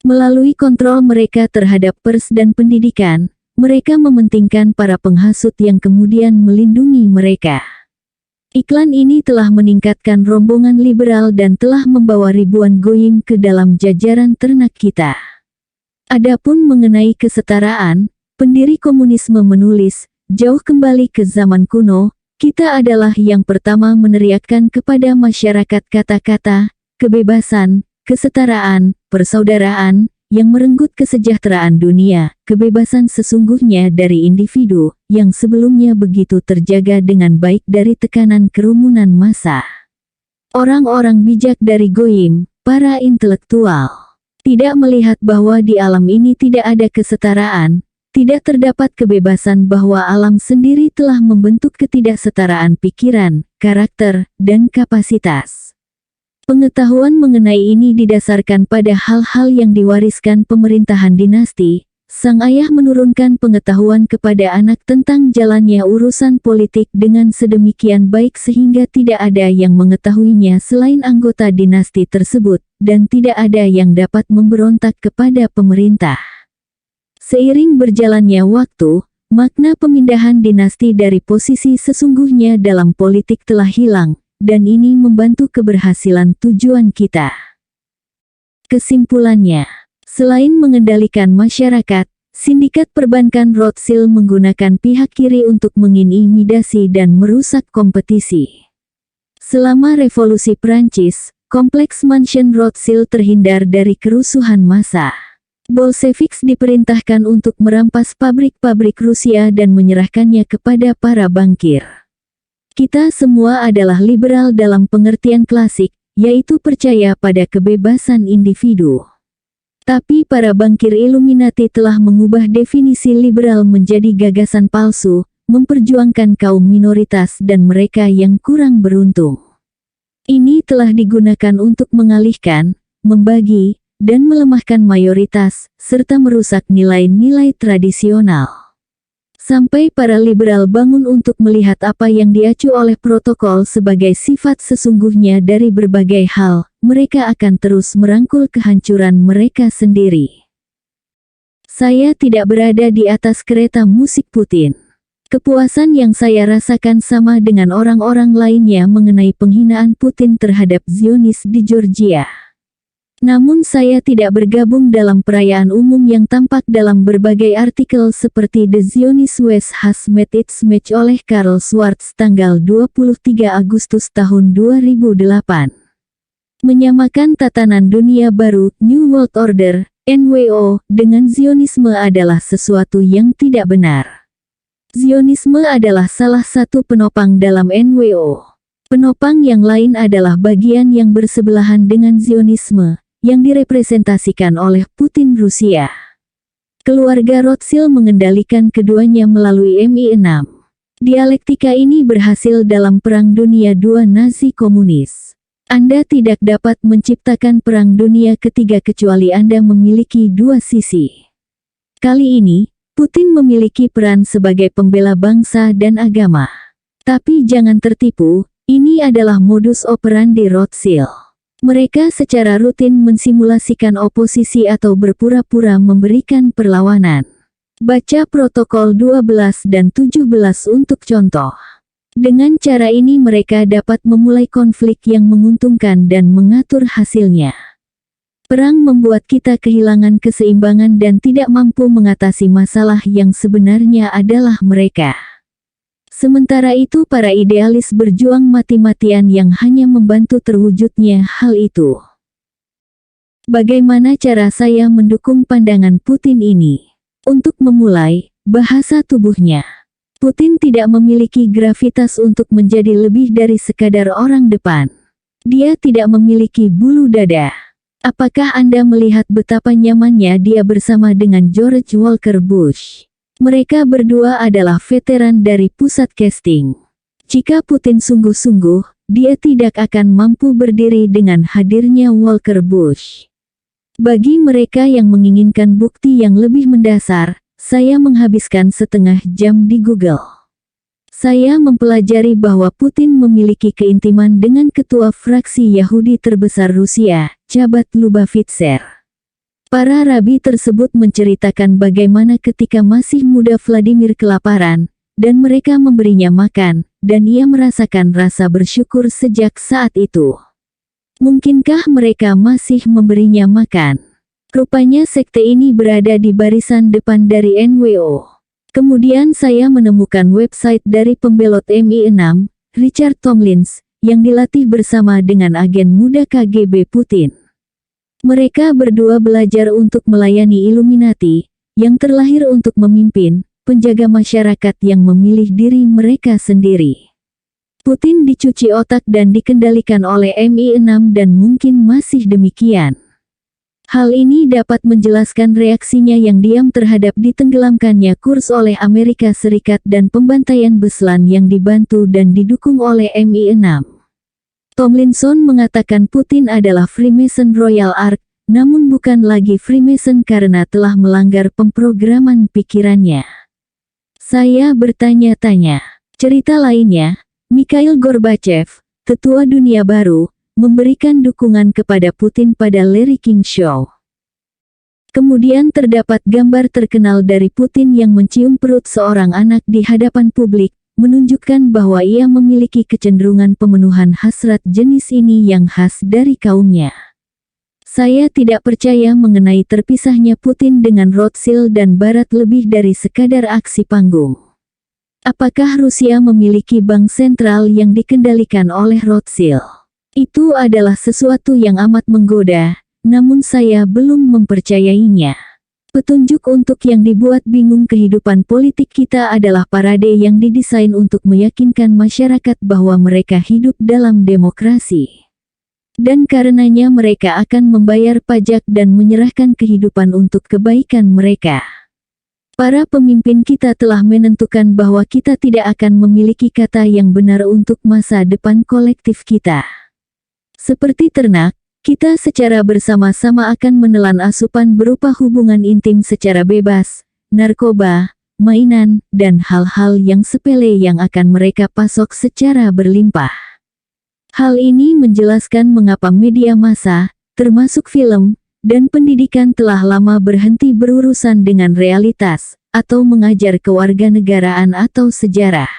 Melalui kontrol mereka terhadap pers dan pendidikan, mereka mementingkan para penghasut yang kemudian melindungi mereka. Iklan ini telah meningkatkan rombongan liberal dan telah membawa ribuan Goyim ke dalam jajaran ternak kita. Adapun mengenai kesetaraan, pendiri komunisme menulis, jauh kembali ke zaman kuno, kita adalah yang pertama meneriakkan kepada masyarakat kata-kata, kebebasan, kesetaraan, persaudaraan, yang merenggut kesejahteraan dunia, kebebasan sesungguhnya dari individu, yang sebelumnya begitu terjaga dengan baik dari tekanan kerumunan massa. Orang-orang bijak dari Goyim, para intelektual, tidak melihat bahwa di alam ini tidak ada kesetaraan, tidak terdapat kebebasan bahwa alam sendiri telah membentuk ketidaksetaraan pikiran, karakter, dan kapasitas. Pengetahuan mengenai ini didasarkan pada hal-hal yang diwariskan pemerintahan dinasti. Sang ayah menurunkan pengetahuan kepada anak tentang jalannya urusan politik dengan sedemikian baik sehingga tidak ada yang mengetahuinya selain anggota dinasti tersebut, dan tidak ada yang dapat memberontak kepada pemerintah. Seiring berjalannya waktu, makna pemindahan dinasti dari posisi sesungguhnya dalam politik telah hilang, dan ini membantu keberhasilan tujuan kita. Kesimpulannya, selain mengendalikan masyarakat, sindikat perbankan Rothschild menggunakan pihak kiri untuk mengintimidasi dan merusak kompetisi. Selama Revolusi Prancis, kompleks Mansion Rothschild terhindar dari kerusuhan massa. Bolsheviks diperintahkan untuk merampas pabrik-pabrik Rusia dan menyerahkannya kepada para bankir. Kita semua adalah liberal dalam pengertian klasik, yaitu percaya pada kebebasan individu. Tapi para bankir Illuminati telah mengubah definisi liberal menjadi gagasan palsu, memperjuangkan kaum minoritas dan mereka yang kurang beruntung. Ini telah digunakan untuk mengalihkan, membagi, dan melemahkan mayoritas, serta merusak nilai-nilai tradisional. Sampai para liberal bangun untuk melihat apa yang diacu oleh protokol sebagai sifat sesungguhnya dari berbagai hal, mereka akan terus merangkul kehancuran mereka sendiri. Saya tidak berada di atas kereta musik Putin. Kepuasan yang saya rasakan sama dengan orang-orang lainnya mengenai penghinaan Putin terhadap Zionis di Georgia. Namun saya tidak bergabung dalam perayaan umum yang tampak dalam berbagai artikel seperti The Zionist West Has Made Its Match oleh Karl Schwarz tanggal 23 Agustus tahun 2008. Menyamakan tatanan dunia baru, New World Order, NWO, dengan Zionisme adalah sesuatu yang tidak benar. Zionisme adalah salah satu penopang dalam NWO. Penopang yang lain adalah bagian yang bersebelahan dengan Zionisme, yang direpresentasikan oleh Putin Rusia. Keluarga Rothschild mengendalikan keduanya melalui MI6. Dialektika ini berhasil dalam Perang Dunia II Nazi Komunis. Anda tidak dapat menciptakan Perang Dunia Ketiga kecuali Anda memiliki dua sisi. Kali ini, Putin memiliki peran sebagai pembela bangsa dan agama. Tapi jangan tertipu, ini adalah modus operandi Rothschild. Mereka secara rutin mensimulasikan oposisi atau berpura-pura memberikan perlawanan. Baca protokol 12 dan 17 untuk contoh. Dengan cara ini mereka dapat memulai konflik yang menguntungkan dan mengatur hasilnya. Perang membuat kita kehilangan keseimbangan dan tidak mampu mengatasi masalah yang sebenarnya adalah mereka. Sementara itu para idealis berjuang mati-matian yang hanya membantu terwujudnya hal itu. Bagaimana cara saya mendukung pandangan Putin ini? Untuk memulai, bahasa tubuhnya. Putin tidak memiliki gravitas untuk menjadi lebih dari sekadar orang depan. Dia tidak memiliki bulu dada. Apakah Anda melihat betapa nyamannya dia bersama dengan George Walker Bush? Mereka berdua adalah veteran dari pusat casting. Jika Putin sungguh-sungguh, dia tidak akan mampu berdiri dengan hadirnya Walker Bush. Bagi mereka yang menginginkan bukti yang lebih mendasar, saya menghabiskan setengah jam di Google. Saya mempelajari bahwa Putin memiliki keintiman dengan ketua fraksi Yahudi terbesar Rusia, Chabad Lubavitcher. Para rabi tersebut menceritakan bagaimana ketika masih muda Vladimir kelaparan, dan mereka memberinya makan, dan ia merasakan rasa bersyukur sejak saat itu. Mungkinkah mereka masih memberinya makan? Rupanya sekte ini berada di barisan depan dari NWO. Kemudian saya menemukan website dari pembelot MI6, Richard Tomlins, yang dilatih bersama dengan agen muda KGB Putin. Mereka berdua belajar untuk melayani Illuminati, yang terlahir untuk memimpin, penjaga masyarakat yang memilih diri mereka sendiri. Putin dicuci otak dan dikendalikan oleh MI6 dan mungkin masih demikian. Hal ini dapat menjelaskan reaksinya yang diam terhadap ditenggelamkannya kurs oleh Amerika Serikat dan pembantaian Beslan yang dibantu dan didukung oleh MI6. Tomlinson mengatakan Putin adalah Freemason Royal Ark, namun bukan lagi Freemason karena telah melanggar pemrograman pikirannya. Saya bertanya-tanya. Cerita lainnya, Mikhail Gorbachev, Ketua Dunia Baru, memberikan dukungan kepada Putin pada Larry King Show. Kemudian terdapat gambar terkenal dari Putin yang mencium perut seorang anak di hadapan publik, menunjukkan bahwa ia memiliki kecenderungan pemenuhan hasrat jenis ini yang khas dari kaumnya. Saya tidak percaya mengenai terpisahnya Putin dengan Rothschild dan Barat lebih dari sekadar aksi panggung. Apakah Rusia memiliki bank sentral yang dikendalikan oleh Rothschild? Itu adalah sesuatu yang amat menggoda, namun saya belum mempercayainya. Petunjuk untuk yang dibuat bingung kehidupan politik kita adalah parade yang didesain untuk meyakinkan masyarakat bahwa mereka hidup dalam demokrasi. Dan karenanya mereka akan membayar pajak dan menyerahkan kehidupan untuk kebaikan mereka. Para pemimpin kita telah menentukan bahwa kita tidak akan memiliki kata yang benar untuk masa depan kolektif kita. Seperti ternak, kita secara bersama-sama akan menelan asupan berupa hubungan intim secara bebas, narkoba, mainan, dan hal-hal yang sepele yang akan mereka pasok secara berlimpah. Hal ini menjelaskan mengapa media massa, termasuk film, dan pendidikan telah lama berhenti berurusan dengan realitas, atau mengajar kewarganegaraan atau sejarah.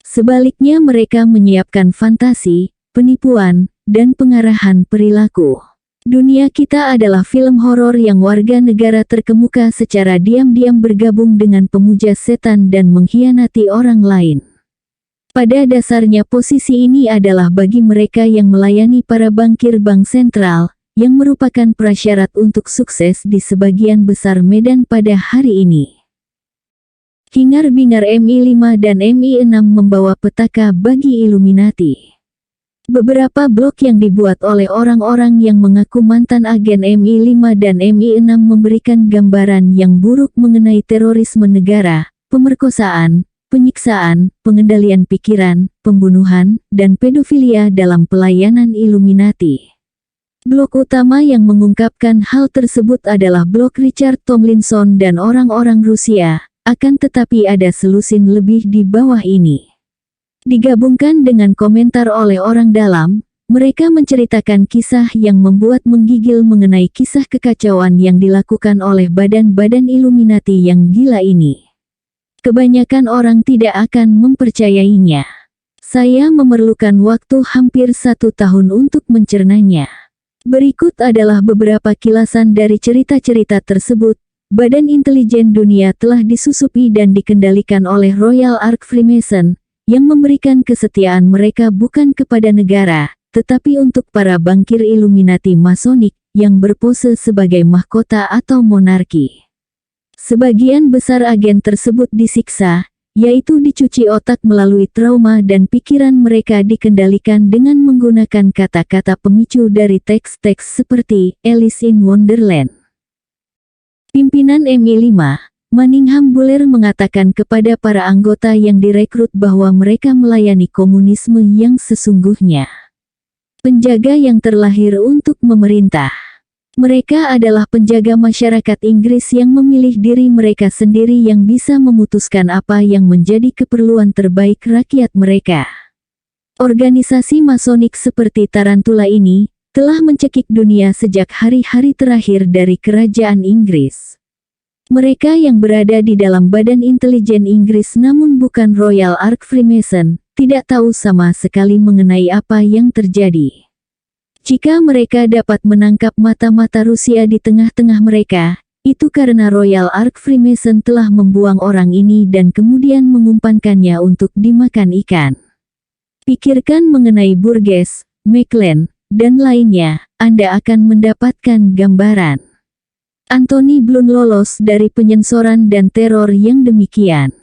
Sebaliknya mereka menyiapkan fantasi, penipuan, dan pengarahan perilaku. Dunia kita adalah film horor yang warga negara terkemuka secara diam-diam bergabung dengan pemuja setan dan mengkhianati orang lain. Pada dasarnya posisi ini adalah bagi mereka yang melayani para bankir bank sentral, yang merupakan prasyarat untuk sukses di sebagian besar medan pada hari ini. Hingar-bingar MI5 dan MI6 membawa petaka bagi Illuminati. Beberapa blog yang dibuat oleh orang-orang yang mengaku mantan agen MI5 dan MI6 memberikan gambaran yang buruk mengenai terorisme negara, pemerkosaan, penyiksaan, pengendalian pikiran, pembunuhan, dan pedofilia dalam pelayanan Illuminati. Blog utama yang mengungkapkan hal tersebut adalah blog Richard Tomlinson dan orang-orang Rusia, akan tetapi ada selusin lebih di bawah ini. Digabungkan dengan komentar oleh orang dalam, mereka menceritakan kisah yang membuat menggigil mengenai kisah kekacauan yang dilakukan oleh badan-badan Illuminati yang gila ini. Kebanyakan orang tidak akan mempercayainya. Saya memerlukan waktu hampir 1 tahun untuk mencernanya. Berikut adalah beberapa kilasan dari cerita-cerita tersebut. Badan intelijen dunia telah disusupi dan dikendalikan oleh Royal Ark Freemason, yang memberikan kesetiaan mereka bukan kepada negara, tetapi untuk para bankir Illuminati Masonik, yang berpose sebagai mahkota atau monarki. Sebagian besar agen tersebut disiksa, yaitu dicuci otak melalui trauma dan pikiran mereka dikendalikan dengan menggunakan kata-kata pemicu dari teks-teks seperti Alice in Wonderland. Pimpinan MI5, Manningham Buller mengatakan kepada para anggota yang direkrut bahwa mereka melayani komunisme yang sesungguhnya. Penjaga yang terlahir untuk memerintah. Mereka adalah penjaga masyarakat Inggris yang memilih diri mereka sendiri yang bisa memutuskan apa yang menjadi keperluan terbaik rakyat mereka. Organisasi masonik seperti Tarantula ini telah mencekik dunia sejak hari-hari terakhir dari kerajaan Inggris. Mereka yang berada di dalam badan intelijen Inggris namun bukan Royal Ark Freemason, tidak tahu sama sekali mengenai apa yang terjadi. Jika mereka dapat menangkap mata-mata Rusia di tengah-tengah mereka, itu karena Royal Ark Freemason telah membuang orang ini dan kemudian mengumpankannya untuk dimakan ikan. Pikirkan mengenai Burgess, Maclean, dan lainnya, Anda akan mendapatkan gambaran. Anthony Blunt lolos dari penyensoran dan teror yang demikian.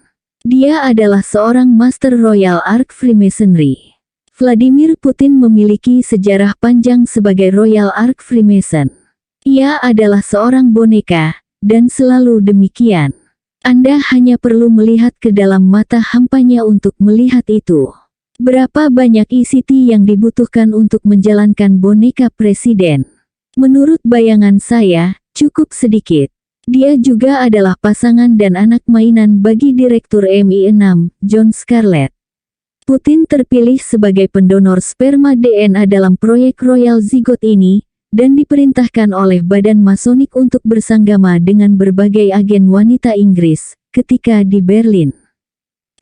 Dia adalah seorang Master Royal Ark Freemasonry. Vladimir Putin memiliki sejarah panjang sebagai Royal Ark Freemason. Ia adalah seorang boneka, dan selalu demikian. Anda hanya perlu melihat ke dalam mata hampanya untuk melihat itu. Berapa banyak ICT yang dibutuhkan untuk menjalankan boneka presiden? Menurut bayangan saya, cukup sedikit. Dia juga adalah pasangan dan anak mainan bagi Direktur MI6, John Scarlett. Putin terpilih sebagai pendonor sperma DNA dalam proyek Royal Zygote ini, dan diperintahkan oleh Badan Masonik untuk bersanggama dengan berbagai agen wanita Inggris, ketika di Berlin.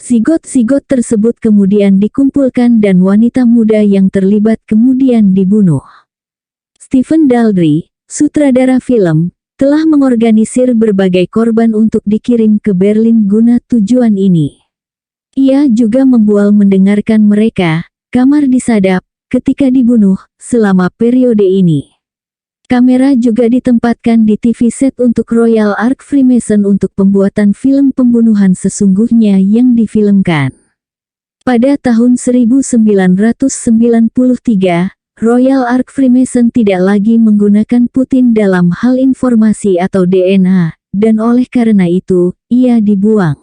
Zigot-zigot tersebut kemudian dikumpulkan dan wanita muda yang terlibat kemudian dibunuh. Stephen Daldry, sutradara film, telah mengorganisir berbagai korban untuk dikirim ke Berlin guna tujuan ini. Ia juga membual mendengarkan mereka, kamar disadap, ketika dibunuh, selama periode ini. Kamera juga ditempatkan di TV set untuk Royal Ark Freemason untuk pembuatan film pembunuhan sesungguhnya yang difilmkan. Pada tahun 1993, Royal Ark Freemason tidak lagi menggunakan Putin dalam hal informasi atau DNA, dan oleh karena itu, ia dibuang.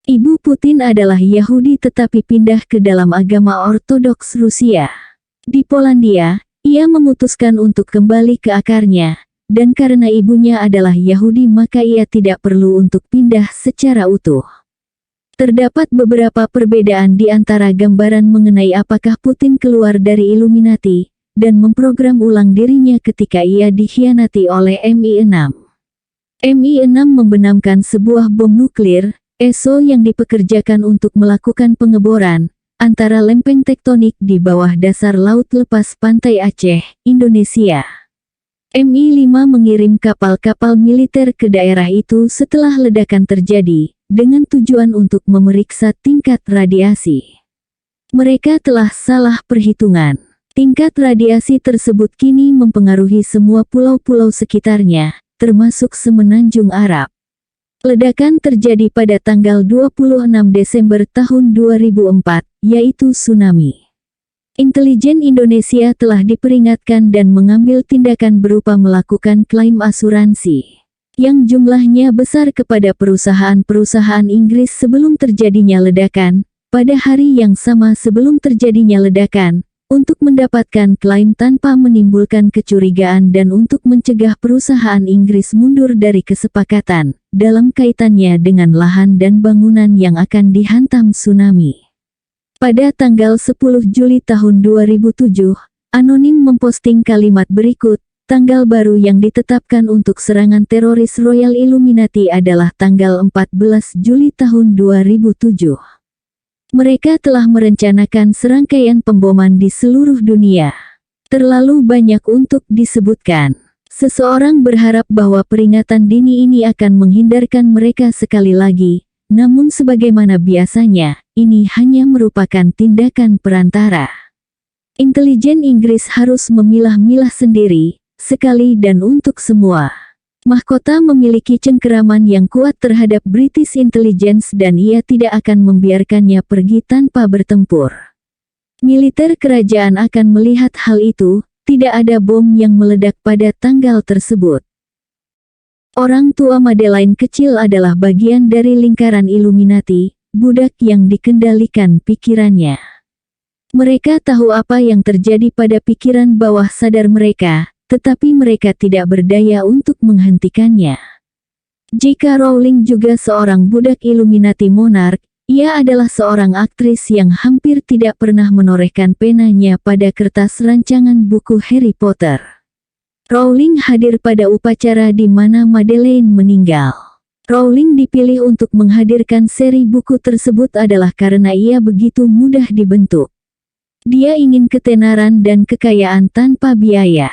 Ibu Putin adalah Yahudi tetapi pindah ke dalam agama Ortodoks Rusia. Di Polandia, ia memutuskan untuk kembali ke akarnya, dan karena ibunya adalah Yahudi maka ia tidak perlu untuk pindah secara utuh. Terdapat beberapa perbedaan di antara gambaran mengenai apakah Putin keluar dari Illuminati, dan memprogram ulang dirinya ketika ia dikhianati oleh Mi-6. Mi-6 membenamkan sebuah bom nuklir, ESO yang dipekerjakan untuk melakukan pengeboran antara lempeng tektonik di bawah dasar laut lepas pantai Aceh, Indonesia. Mi-5 mengirim kapal-kapal militer ke daerah itu setelah ledakan terjadi, dengan tujuan untuk memeriksa tingkat radiasi. Mereka telah salah perhitungan. Tingkat radiasi tersebut kini mempengaruhi semua pulau-pulau sekitarnya, termasuk Semenanjung Arab. Ledakan terjadi pada tanggal 26 Desember tahun 2004, yaitu tsunami. Intelijen Indonesia telah diperingatkan dan mengambil tindakan berupa melakukan klaim asuransi yang jumlahnya besar kepada perusahaan-perusahaan Inggris sebelum terjadinya ledakan, pada hari yang sama sebelum terjadinya ledakan, untuk mendapatkan klaim tanpa menimbulkan kecurigaan dan untuk mencegah perusahaan Inggris mundur dari kesepakatan, dalam kaitannya dengan lahan dan bangunan yang akan dihantam tsunami. Pada tanggal 10 Juli tahun 2007, Anonim memposting kalimat berikut, tanggal baru yang ditetapkan untuk serangan teroris Royal Illuminati adalah tanggal 14 Juli tahun 2007. Mereka telah merencanakan serangkaian pemboman di seluruh dunia. Terlalu banyak untuk disebutkan. Seseorang berharap bahwa peringatan dini ini akan menghindarkan mereka sekali lagi, namun sebagaimana biasanya, ini hanya merupakan tindakan perantara. Intelijen Inggris harus memilah-milah sendiri, sekali dan untuk semua. Mahkota memiliki cengkeraman yang kuat terhadap British Intelligence dan ia tidak akan membiarkannya pergi tanpa bertempur. Militer kerajaan akan melihat hal itu, tidak ada bom yang meledak pada tanggal tersebut. Orang tua Madeleine kecil adalah bagian dari lingkaran Illuminati, budak yang dikendalikan pikirannya. Mereka tahu apa yang terjadi pada pikiran bawah sadar mereka, tetapi mereka tidak berdaya untuk menghentikannya. J.K. Rowling juga seorang budak Illuminati monark, ia adalah seorang aktris yang hampir tidak pernah menorehkan penanya pada kertas rancangan buku Harry Potter. Rowling hadir pada upacara di mana Madeleine meninggal. Rowling dipilih untuk menghadirkan seri buku tersebut adalah karena ia begitu mudah dibentuk. Dia ingin ketenaran dan kekayaan tanpa biaya.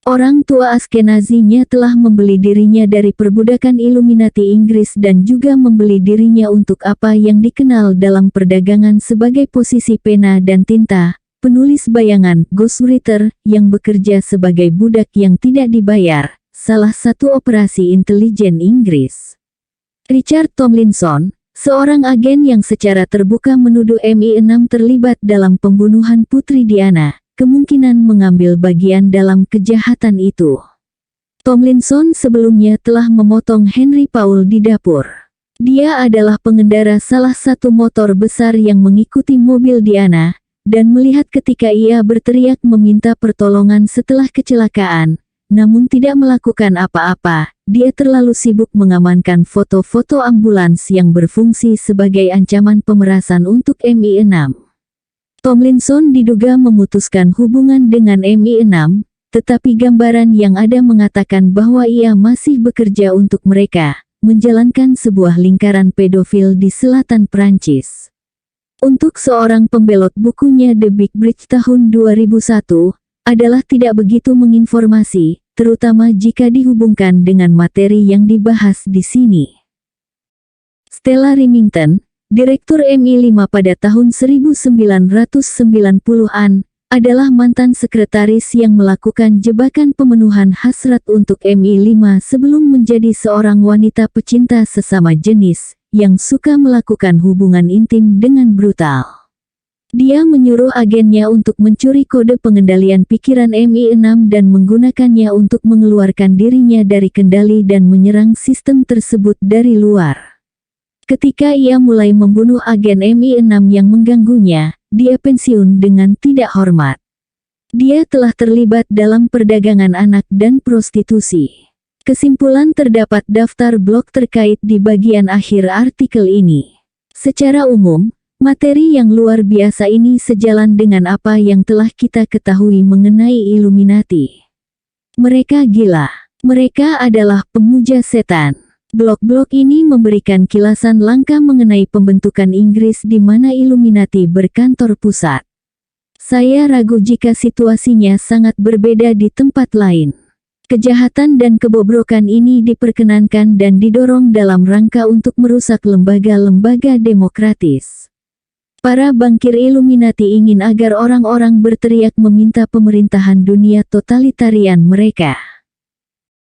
Orang tua Askenazinya telah membeli dirinya dari perbudakan Illuminati Inggris dan juga membeli dirinya untuk apa yang dikenal dalam perdagangan sebagai posisi pena dan tinta, penulis bayangan, ghostwriter, yang bekerja sebagai budak yang tidak dibayar, salah satu operasi intelijen Inggris. Richard Tomlinson, seorang agen yang secara terbuka menuduh Mi-6 terlibat dalam pembunuhan Putri Diana, kemungkinan mengambil bagian dalam kejahatan itu. Tomlinson sebelumnya telah memotong Henry Paul di dapur. Dia adalah pengendara salah satu motor besar yang mengikuti mobil Diana, dan melihat ketika ia berteriak meminta pertolongan setelah kecelakaan, namun tidak melakukan apa-apa. Dia terlalu sibuk mengamankan foto-foto ambulans yang berfungsi sebagai ancaman pemerasan untuk Mi-6. Tomlinson diduga memutuskan hubungan dengan Mi-6, tetapi gambaran yang ada mengatakan bahwa ia masih bekerja untuk mereka, menjalankan sebuah lingkaran pedofil di selatan Prancis. Untuk seorang pembelot bukunya The Big Bridge tahun 2001, adalah tidak begitu menginformasi, terutama jika dihubungkan dengan materi yang dibahas di sini. Stella Rimington, Direktur Mi-5 pada tahun 1990-an, adalah mantan sekretaris yang melakukan jebakan pemenuhan hasrat untuk Mi-5 sebelum menjadi seorang wanita pecinta sesama jenis, yang suka melakukan hubungan intim dengan brutal. Dia menyuruh agennya untuk mencuri kode pengendalian pikiran Mi-6 dan menggunakannya untuk mengeluarkan dirinya dari kendali dan menyerang sistem tersebut dari luar. Ketika ia mulai membunuh agen Mi-6 yang mengganggunya, dia pensiun dengan tidak hormat. Dia telah terlibat dalam perdagangan anak dan prostitusi. Kesimpulan terdapat daftar blog terkait di bagian akhir artikel ini. Secara umum, Materi yang luar biasa ini sejalan dengan apa yang telah kita ketahui mengenai Illuminati. Mereka gila. Mereka adalah pemuja setan. Blog-blog ini memberikan kilasan langka mengenai pembentukan Inggris di mana Illuminati berkantor pusat. Saya ragu jika situasinya sangat berbeda di tempat lain. Kejahatan dan kebobrokan ini diperkenankan dan didorong dalam rangka untuk merusak lembaga-lembaga demokratis. Para bankir Illuminati ingin agar orang-orang berteriak meminta pemerintahan dunia totalitarian mereka.